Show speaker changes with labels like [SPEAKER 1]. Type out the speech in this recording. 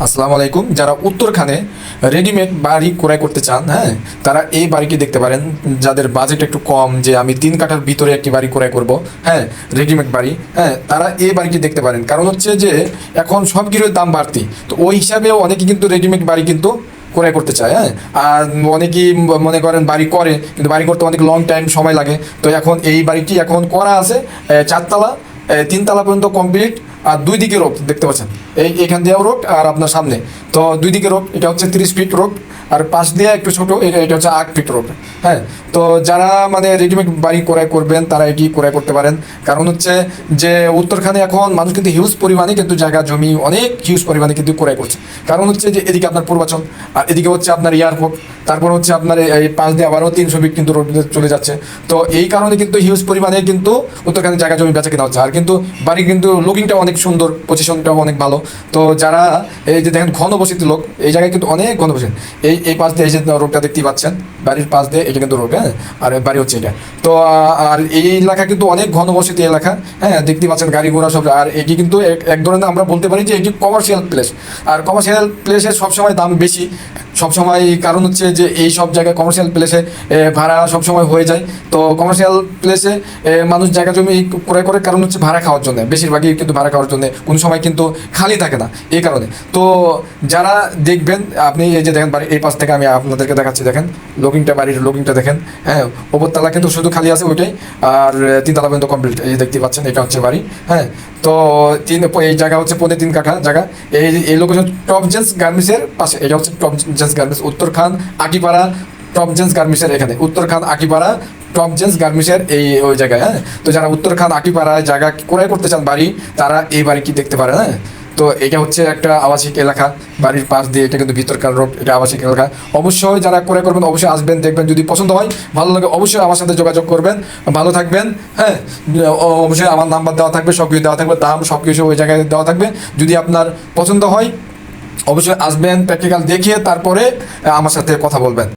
[SPEAKER 1] আসসালামু আলাইকুম। যারা উত্তরখানে রেডিমেড বাড়ি ক্রয় করতে চান, হ্যাঁ, তারা এই বাড়িটি দেখতে পারেন। যাদের বাজেট একটু কম, যে আমি 3 কাঠার ভিতরে একটি বাড়ি ক্রয় করব, হ্যাঁ, রেডিমেড বাড়ি, হ্যাঁ, তারা এই বাড়িটি দেখতে পারেন। কারণ হচ্ছে যে এখন সব কিছুর দাম বাড়তি, তো ওই হিসাবেও অনেকে কিন্তু রেডিমেড বাড়ি কিন্তু ক্রয় করতে চায়, হ্যাঁ। আর অনেকেই মনে করেন বাড়ি করে, কিন্তু বাড়ি করতে অনেক লং টাইম সময় লাগে। তো এখন এই বাড়িটি এখন করা আছে 4 তলা, 3 তলা পর্যন্ত কমপ্লিট। আর দুই দিকে রোড দেখতে পাচ্ছেন, এখান দিয়েও রোড আর আপনার সামনে, তো দুই দিকে রোড। এটা হচ্ছে 30 ফিট রোড, আর পাশ দিয়ে একটু ছোট, এটা হচ্ছে 8 ফিট রোড, হ্যাঁ। তো যারা মানে রেডিমেড বাড়ি ক্রয় করবেন তারা এটি ক্রয় করতে পারেন। কারণ হচ্ছে যে উত্তরখানে এখন মানুষ কিন্তু হিউজ পরিমাণে কিন্তু জায়গা জমি অনেক হিউজ পরিমাণে কিন্তু ক্রয় করছে। কারণ হচ্ছে যে এদিকে আপনার পূর্বাচল, আর এদিকে হচ্ছে আপনার এয়ারপোর্ট, তারপর হচ্ছে আপনার এই পাশ দিয়ে আবারও 300 ফিট কিন্তু রোড চলে যাচ্ছে। তো এই কারণে কিন্তু হিউজ পরিমাণে কিন্তু উত্তরখানে জায়গা জমি বেচা কেনা হচ্ছে। আর কিন্তু বাড়ি কিন্তু লুকিংটা অনেক সুন্দর, পজিশনটাও অনেক ভালো। তো যারা এই যে দেখেন ঘনবসতি লোক, এই জায়গায় কিন্তু অনেক ঘনবসতি। এই পাশ দিয়ে এই যে রোডটা দেখতেই পাচ্ছেন, বাড়ির পাশ দিয়ে এটা কিন্তু রোড, হ্যাঁ, আর বাড়ি হচ্ছে এটা। তো আর এই এলাকা কিন্তু অনেক ঘনবসতি এলাকা, হ্যাঁ, দেখতেই পাচ্ছেন গাড়ি ঘোড়া সব। আর এটি কিন্তু এক ধরনের আমরা বলতে পারি যে এটি কমার্শিয়াল প্লেস। আর কমার্শিয়াল প্লেসের সবসময় দাম বেশি সবসময়, কারণ হচ্ছে যে এই সব জায়গায় কমার্শিয়াল প্লেসে ভাড়া সবসময় হয়ে যায়। তো কমার্শিয়াল প্লেসে মানুষ জায়গা জমি ক্রয় করে, কারণ হচ্ছে ভাড়া খাওয়ার জন্য, বেশিরভাগই কিন্তু ভাড়া খাওয়ার জন্য, কোনো সময় কিন্তু খালি থাকে না এই কারণে। তো যারা দেখবেন, আপনি এই যে দেখেন বাড়ির এই পাশ থেকে আমি আপনাদেরকে দেখাচ্ছি, দেখেন লুকিংটা, বাড়ির লুকিংটা দেখেন, হ্যাঁ। ওপরতলা কিন্তু শুধু খালি আছে ওইটাই, আর 3 তলা পর্যন্ত কমপ্লিট, এই যে দেখতে পাচ্ছেন এটা হচ্ছে বাড়ি, হ্যাঁ। তো এই জায়গা হচ্ছে 3.5 কাঠা জায়গা। এই লোকেশন টপ জেন্স গার্মেন্টসের পাশে, এটা হচ্ছে top gents garments, Uttarkhan Akipara top gents গার্মেন্টসের এখানে, উত্তরখান আকিপাড়া টপ জেন্স গার্মেন্টসের ওই জায়গায়, হ্যাঁ। তো যারা উত্তরখান আকিপাড়ায় জায়গা ক্রয় করতে চান বাড়ি, তারা এই বাড়ি কি দেখতে পারেন, হ্যাঁ। তো এটা হচ্ছে একটা আবাসিক এলাকা, বাড়ির পাশ দিয়ে এটা কিন্তু ভিতরকার রোড, এটা আবাসিক এলাকা। অবশ্যই যারা ক্রয় করবেন অবশ্যই আসবেন, দেখবেন, যদি পছন্দ হয়, ভালো লাগে, অবশ্যই আমার সাথে যোগাযোগ করবেন। ভালো থাকবেন, হ্যাঁ। অবশ্যই আমার নাম্বার দেওয়া থাকবে, সব কিছু দেওয়া থাকবে, দাম সব কিছু ওই জায়গায় দেওয়া থাকবে। যদি আপনার পছন্দ হয় অবশ্যই আসবেন, প্র্যাকটিক্যাল দেখিয়ে তারপরে আমার সাথে কথা বলবেন।